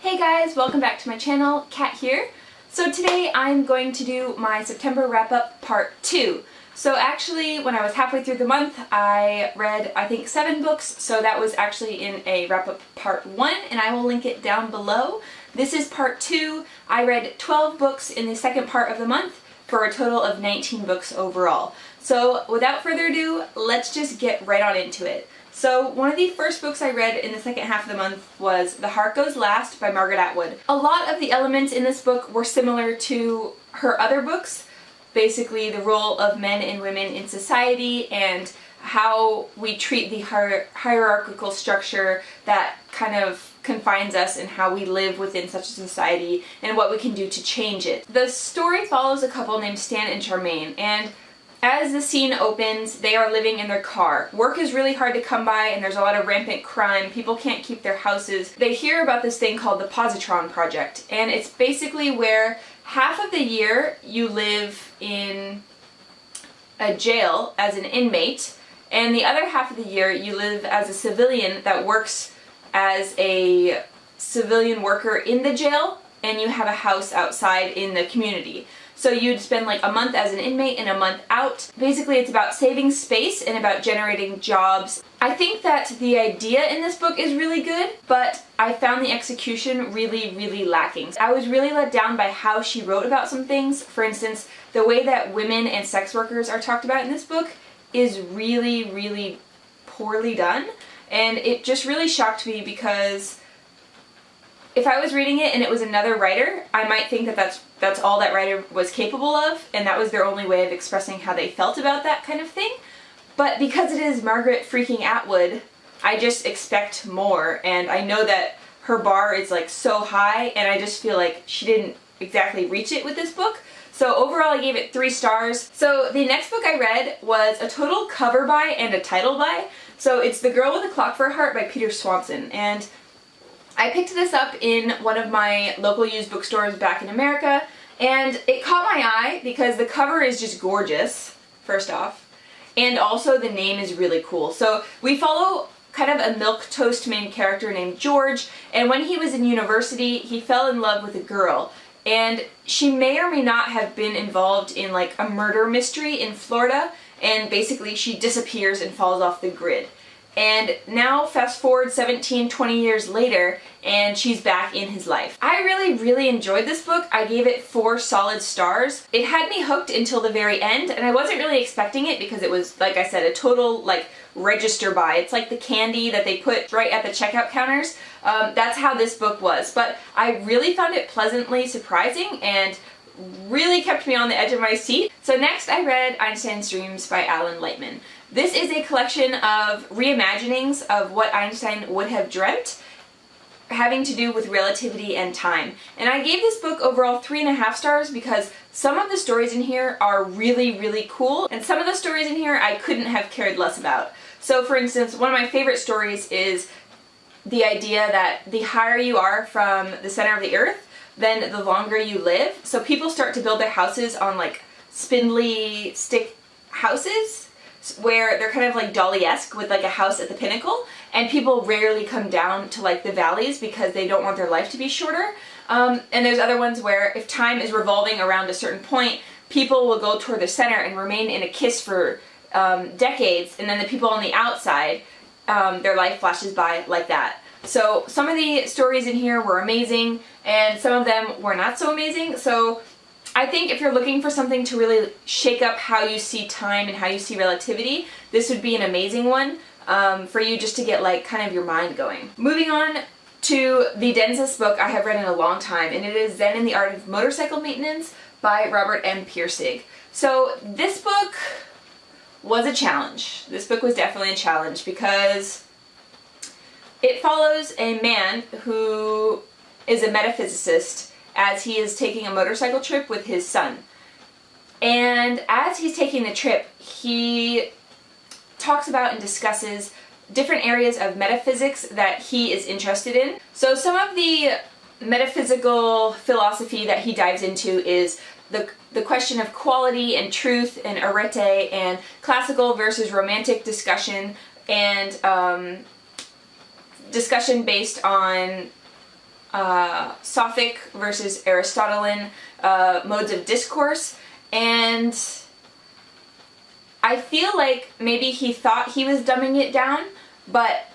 Hey guys, welcome back to my channel, Kat here. So today I'm going to do my September wrap-up part 2. So actually when I was halfway through the month I read I think 7 books, so that was actually in a wrap-up part 1 and I will link it down below. This is part 2. I read 12 books in the second part of the month for a total of 19 books overall. So without further ado, let's just get right on into it. So one of the first books I read in the second half of the month was The Heart Goes Last by Margaret Atwood. A lot of the elements in this book were similar to her other books, basically the role of men and women in society and how we treat the hierarchical structure that kind of confines us and how we live within such a society and what we can do to change it. The story follows a couple named Stan and Charmaine, and as the scene opens, they are living in their car. Work is really hard to come by and there's a lot of rampant crime. People can't keep their houses. They hear about this thing called the Positron Project, and it's basically where half of the year you live in a jail as an inmate, and the other half of the year you live as a civilian that works as a civilian worker in the jail, and you have a house outside in the community. So you'd spend like a month as an inmate and a month out. Basically it's about saving space and about generating jobs. I think that the idea in this book is really good, but I found the execution really lacking. I was really let down by how she wrote about some things. For instance, the way that women and sex workers are talked about in this book is really poorly done, and it just really shocked me because if I was reading it and it was another writer, I might think that that's all that writer was capable of, and that was their only way of expressing how they felt about that kind of thing. But because it is Margaret freaking Atwood, I just expect more, and I know that her bar is like so high, and I just feel like she didn't exactly reach it with this book. So overall I gave it 3 stars. So the next book I read was a total cover by and a title by. So it's The Girl with a Clock for a Heart by Peter Swanson, and I picked this up in one of my local used bookstores back in America, and it caught my eye because the cover is just gorgeous, first off, and also the name is really cool. So we follow kind of a milquetoast main character named George, and when he was in university he fell in love with a girl, and she may or may not have been involved in like a murder mystery in Florida, and basically she disappears and falls off the grid. And now fast forward 17-20 years later and she's back in his life. I really enjoyed this book. I gave it 4 solid stars. It had me hooked until the very end, and I wasn't really expecting it because it was, like I said, a total like register buy. It's like the candy that they put right at the checkout counters. That's how this book was, but I really found it pleasantly surprising and really kept me on the edge of my seat. So next I read Einstein's Dreams by Lightman. This is a collection of reimaginings of what Einstein would have dreamt, having to do with relativity and time. And I gave this book overall 3.5 stars because some of the stories in here are really cool, and some of the stories in here I couldn't have cared less about. So for instance, one of my favorite stories is the idea that the higher you are from the center of the earth, then the longer you live. So people start to build their houses on like spindly stick houses where they're kind of like Dolly-esque with like a house at the pinnacle, and people rarely come down to like the valleys because they don't want their life to be shorter. And there's other ones where if time is revolving around a certain point, people will go toward the center and remain in a kiss for decades, and then the people on the outside, their life flashes by like that. So some of the stories in here were amazing and some of them were not so amazing. So I think if you're looking for something to really shake up how you see time and how you see relativity, this would be an amazing one for you just to get like kind of your mind going. Moving on to the densest book I have read in a long time, and it is Zen in the Art of Motorcycle Maintenance by Robert M. Piercig. So this book was a challenge. This book was definitely a challenge because it follows a man who is a metaphysicist as he is taking a motorcycle trip with his son. And as he's taking the trip, he talks about and discusses different areas of metaphysics that he is interested in. So some of the metaphysical philosophy that he dives into is the question of quality and truth and arete and classical versus romantic discussion, and discussion based on Sophic versus Aristotelian modes of discourse, and I feel like maybe he thought he was dumbing it down, but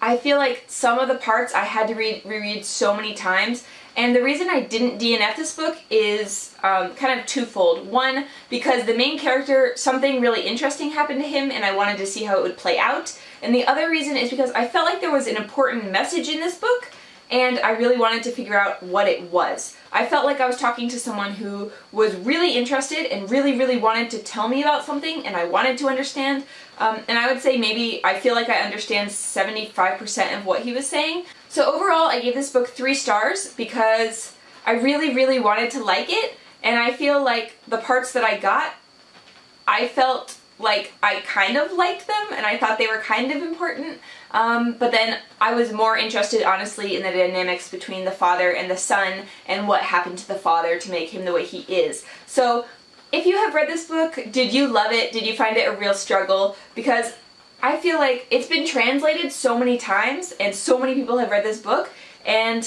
I feel like some of the parts I had to reread so many times. And the reason I didn't DNF this book is kind of twofold. One, because the main character, something really interesting happened to him and I wanted to see how it would play out. And the other reason is because I felt like there was an important message in this book and I really wanted to figure out what it was. I felt like I was talking to someone who was really interested and really wanted to tell me about something and I wanted to understand. And I would say maybe I feel like I understand 75% of what he was saying. So overall, I gave this book 3 stars because I really wanted to like it, and I feel like the parts that I got, I felt like I kind of liked them and I thought they were kind of important, but then I was more interested honestly in the dynamics between the father and the son and what happened to the father to make him the way he is. So if you have read this book, did you love it? Did you find it a real struggle? Because I feel like it's been translated so many times and so many people have read this book and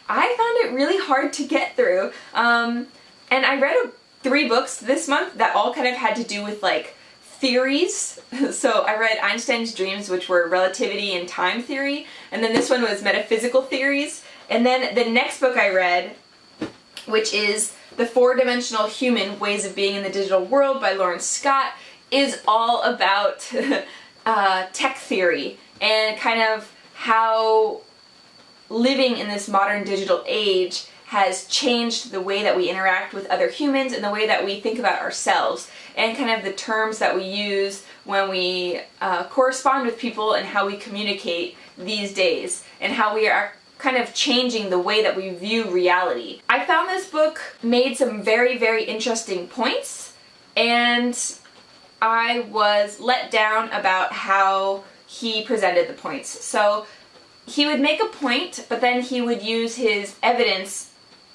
I found it really hard to get through. And I read 3 books this month that all kind of had to do with like theories. So I read Einstein's Dreams, which were relativity and time theory, and then this one was metaphysical theories. And then the next book I read, which is The Four-Dimensional Human Ways of Being in the Digital World by Lawrence Scott, is all about tech theory and kind of how living in this modern digital age has changed the way that we interact with other humans and the way that we think about ourselves and kind of the terms that we use when we correspond with people and how we communicate these days and how we are kind of changing the way that we view reality. I found this book made some very interesting points and I was let down about how he presented the points. So he would make a point, but then he would use his evidence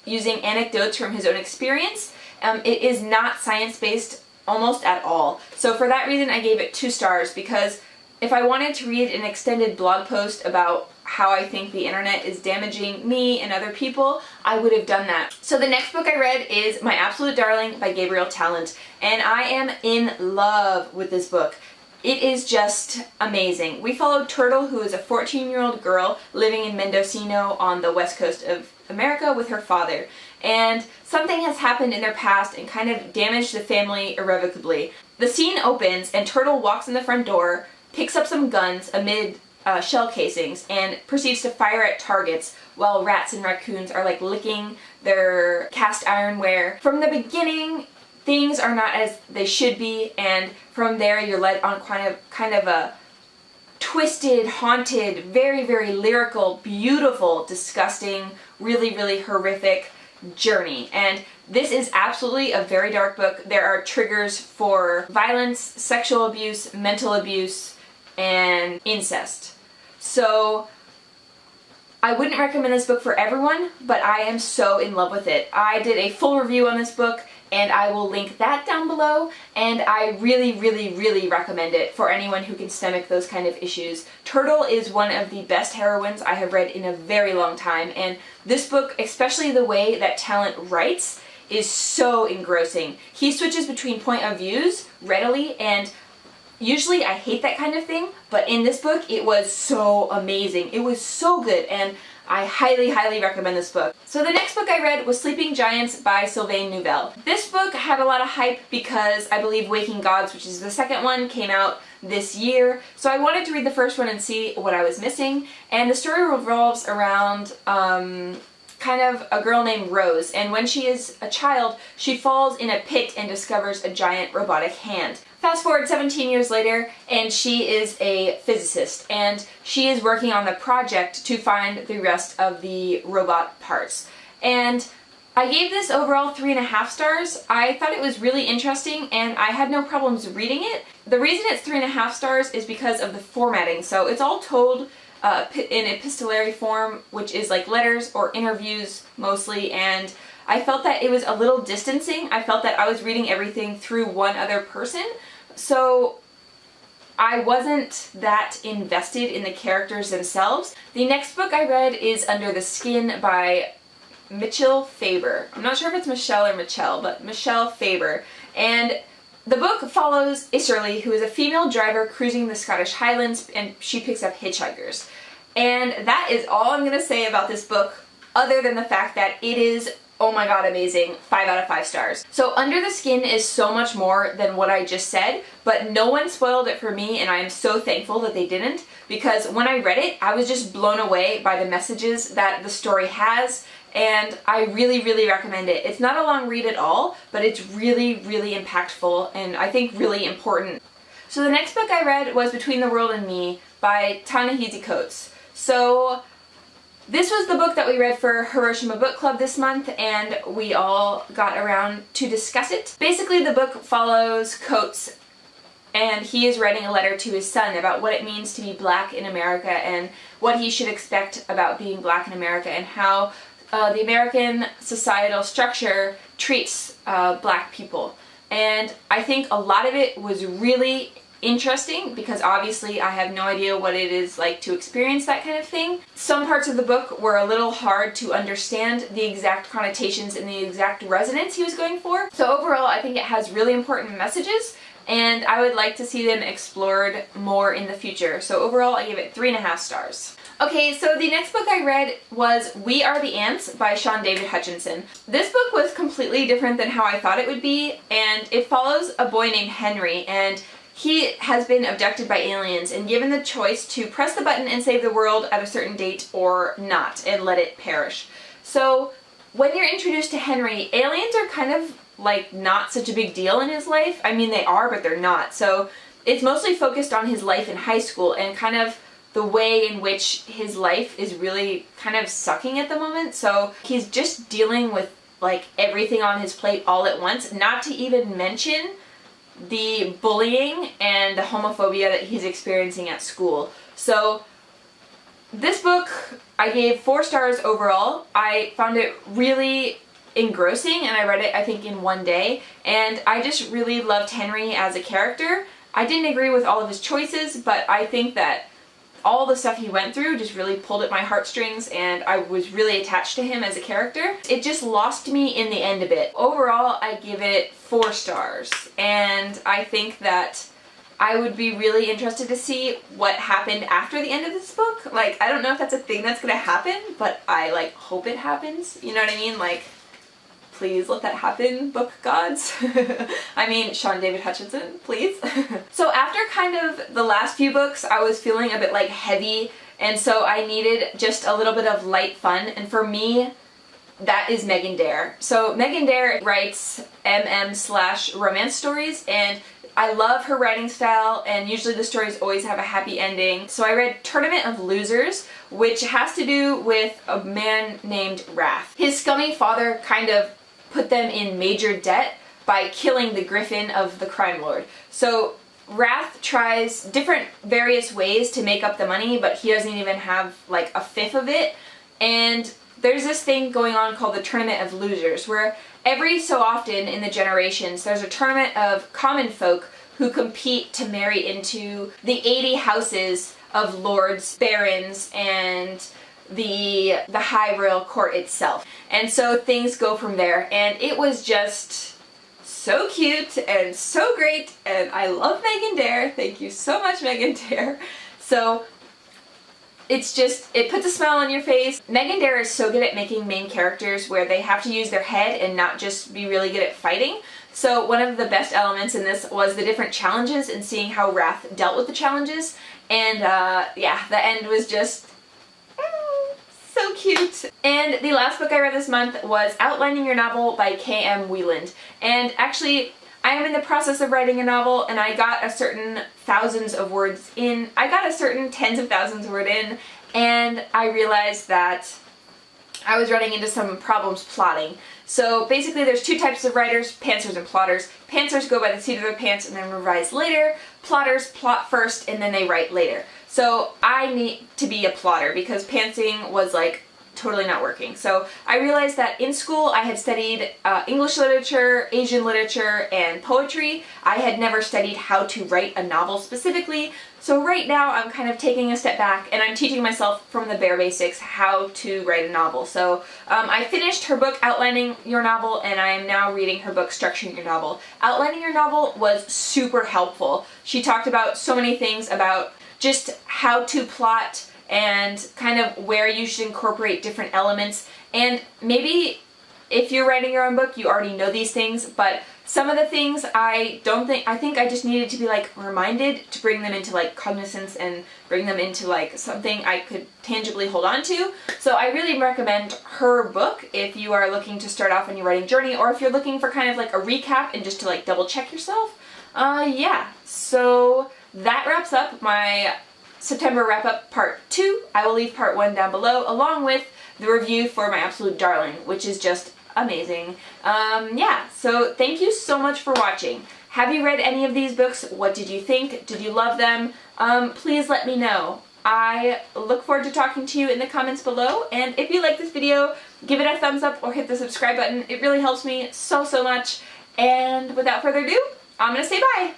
using anecdotes from his own experience. It is not science-based almost at all. So for that reason I gave it 2 stars, because if I wanted to read an extended blog post about how I think the internet is damaging me and other people, I would have done that. So the next book I read is My Absolute Darling by Gabriel Talent, and I am in love with this book. It is just amazing. We follow Turtle, who is a 14-year-old girl living in Mendocino on the west coast of America with her father, and something has happened in their past and kind of damaged the family irrevocably. The scene opens and Turtle walks in the front door, picks up some guns amid shell casings, and proceeds to fire at targets while rats and raccoons are like licking their cast ironware. From the beginning, things are not as they should be, and from there you're led on kind of a twisted, haunted, very lyrical, beautiful, disgusting, really horrific journey. And this is absolutely a very dark book. There are triggers for violence, sexual abuse, mental abuse, and incest. So I wouldn't recommend this book for everyone, but I am so in love with it. I did a full review on this book and I will link that down below, and I really recommend it for anyone who can stomach those kind of issues. Turtle is one of the best heroines I have read in a very long time, and this book, especially the way that Talent writes, is so engrossing. He switches between point of views readily, and usually I hate that kind of thing, but in this book it was so amazing. It was so good, and I highly recommend this book. So the next book I read was Sleeping Giants by Sylvain Neuvel. This book had a lot of hype because I believe Waking Gods, which is the second one, came out this year. So I wanted to read the first one and see what I was missing. And the story revolves around kind of a girl named Rose, and when she is a child, she falls in a pit and discovers a giant robotic hand. Fast forward 17 years later, and she is a physicist, and she is working on the project to find the rest of the robot parts. And I gave this overall 3.5 stars. I thought it was really interesting, and I had no problems reading it. The reason it's 3.5 stars is because of the formatting. So it's all told in epistolary form, which is like letters or interviews mostly, and I felt that it was a little distancing. I felt that I was reading everything through one other person. So I wasn't that invested in the characters themselves. The next book I read is Under the Skin by Michelle Faber. I'm not sure if it's Michelle or Michelle, but Michelle Faber. And the book follows Isserley, who is a female driver cruising the Scottish Highlands, and she picks up hitchhikers. And that is all I'm going to say about this book, other than the fact that it is, oh my god, amazing. 5 out of 5 stars. So Under the Skin is so much more than what I just said, but no one spoiled it for me, and I am so thankful that they didn't, because when I read it, I was just blown away by the messages that the story has, and I really, really recommend it. It's not a long read at all, but it's really, really impactful, and I think really important. So the next book I read was Between the World and Me by Ta-Nehisi Coates. So this was the book that we read for Hiroshima Book Club this month, and we all got around to discuss it. Basically, the book follows Coates, and he is writing a letter to his son about what it means to be black in America and what he should expect about being black in America, and how the American societal structure treats black people. And I think a lot of it was really interesting, because obviously I have no idea what it is like to experience that kind of thing. Some parts of the book were a little hard to understand the exact connotations and the exact resonance he was going for. So overall, I think it has really important messages, and I would like to see them explored more in the future. So overall, I give it 3.5 stars. Okay, so the next book I read was We Are the Ants by Sean David Hutchinson. This book was completely different than how I thought it would be, and it follows a boy named Henry, and he has been abducted by aliens and given the choice to press the button and save the world at a certain date or not and let it perish. So when you're introduced to Henry, aliens are kind of like not such a big deal in his life. I mean, they are, but they're not. So it's mostly focused on his life in high school and kind of the way in which his life is really kind of sucking at the moment. So he's just dealing with like everything on his plate all at once, not to even mention the bullying and the homophobia that he's experiencing at school. So this book I gave 4 stars overall. I found it really engrossing, and I read it I think in one day, and I just really loved Henry as a character. I didn't agree with all of his choices, but I think that all the stuff he went through just really pulled at my heartstrings, and I was really attached to him as a character. It just lost me in the end a bit. Overall, I give it 4 stars, and I think that I would be really interested to see what happened after the end of this book. Like, I don't know if that's a thing that's gonna happen, but I like hope it happens. You know what I mean? Like, please let that happen, book gods. I mean, Sean David Hutchinson, please. So after kind of the last few books, I was feeling a bit like heavy, and so I needed just a little bit of light fun, and for me, that is Megan Dare. So Megan Dare writes romance stories, and I love her writing style, and usually the stories always have a happy ending. So I read Tournament of Losers, which has to do with a man named Wrath. His scummy father kind of put them in major debt by killing the griffin of the crime lord. So Wrath tries different various ways to make up the money, but he doesn't even have like a fifth of it. And there's this thing going on called the Tournament of Losers, where every so often in the generations there's a tournament of common folk who compete to marry into the 80 houses of lords, barons, and the high royal court itself. And so things go from there, and it was just so cute and so great, and I love Megan Dare. Thank you so much, Megan Dare. So it's just, it puts a smile on your face. Megan Dare is so good at making main characters where they have to use their head and not just be really good at fighting. So one of the best elements in this was the different challenges and seeing how Wrath dealt with the challenges. And yeah, the end was just so cute. And the last book I read this month was Outlining Your Novel by K.M. Wieland. And actually, I am in the process of writing a novel, and I got a certain thousands of words in. I got a certain tens of thousands of word in, and I realized that I was running into some problems plotting. So basically there's 2 types of writers, pantsers and plotters. Pantsers go by the seat of their pants and then revise later. Plotters plot first and then they write later. So I need to be a plotter because pantsing was like totally not working. So I realized that in school I had studied English literature, Asian literature, and poetry. I had never studied how to write a novel specifically. So right now I'm kind of taking a step back and I'm teaching myself from the bare basics how to write a novel. So I finished her book Outlining Your Novel, and I am now reading her book Structuring Your Novel. Outlining Your Novel was super helpful. She talked about so many things about just how to plot and kind of where you should incorporate different elements. And maybe if you're writing your own book, you already know these things, but some of the things I think I just needed to be like reminded to bring them into like cognizance and bring them into like something I could tangibly hold on to. So I really recommend her book if you are looking to start off on your writing journey, or if you're looking for kind of like a recap and just to like double check yourself. Yeah, so that wraps up my September wrap-up part 2. I will leave part 1 down below, along with the review for my absolute darling, which is just amazing. Yeah, so thank you so much for watching. Have you read any of these books? What did you think? Did you love them? Please let me know. I look forward to talking to you in the comments below, and if you like this video, give it a thumbs up or hit the subscribe button. It really helps me so much. And without further ado, I'm gonna say bye!